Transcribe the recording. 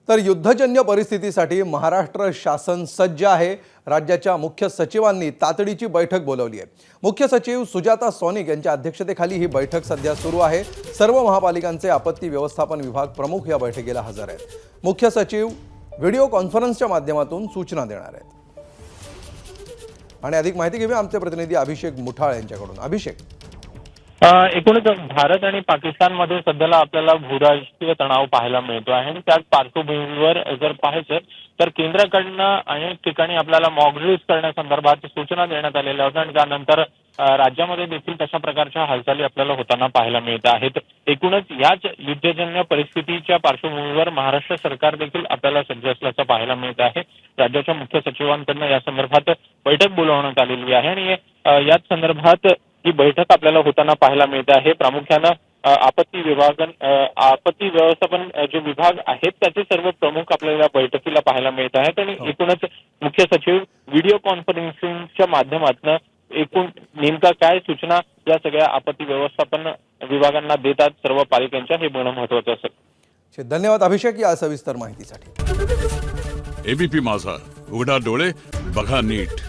तर युद्धजन्य परिस्थितीसाठी महाराष्ट्र शासन सज्ज आहे। राज्याच्या मुख्य सचिवांनी तातडीची बैठक बोलावली आहे। मुख्य सचिव सुजाता सोनिक यांच्या अध्यक्षतेखाली ही बैठक सध्या सुरू आहे। सर्व महापालिकांचे आपत्ती व्यवस्थापन विभाग प्रमुख या बैठकीला हजर आहेत। मुख्य सचिव व्हिडिओ कॉन्फरन्सच्या माध्यमातून सूचना देणार आहेत। आणि अधिक माहिती घेऊया आमचे प्रतिनिधी अभिषेक मुठाळ यांच्याकडून। अभिषेक, एकूणच भारत आणि पाकिस्तानमध्ये सध्याला आपल्याला भूराजकीय तणाव पाहायला मिळतो आहे आणि त्याच पार्श्वभूमीवर जर पाहायचं तर केंद्राकडनं अनेक ठिकाणी आपल्याला मॉक ड्रिल्स करण्यासंदर्भात सूचना देण्यात आलेल्या होत्या आणि त्यानंतर राज्यामध्ये देखील तशा प्रकारच्या हालचाली आपल्याला होताना पाहायला मिळत आहेत। एकूणच याच युद्धजन्य परिस्थितीच्या पार्श्वभूमीवर महाराष्ट्र सरकार देखील आपल्याला सज्ज असल्याचं पाहायला मिळत आहे। राज्याच्या मुख्य सचिवांकडून या संदर्भात बैठक बोलावण्यात आलेली आहे आणि याच संदर्भात ही बैठक आपल्याला होताना पाहायला मिळते आहे। प्रामुख्याने आपत्ती व्यवस्थापन जे विभाग आहेत त्याचे सर्व प्रमुख आपल्याला बैठकीला पाहायला मिळत आहेत आणि एकूणच मुख्य सचिव व्हिडिओ कॉन्फरन्सिंगच्या माध्यमातून एकूण नेमका काय सूचना या सगळ्या आपत्ती व्यवस्थापन विभागांना देतात सर्व पालिकांच्या, हे बघणं महत्त्वाचं असेल। धन्यवाद अभिषेक या सविस्तर माहितीसाठी। एबीपी माझा, उघडा डोळे बघा नीट।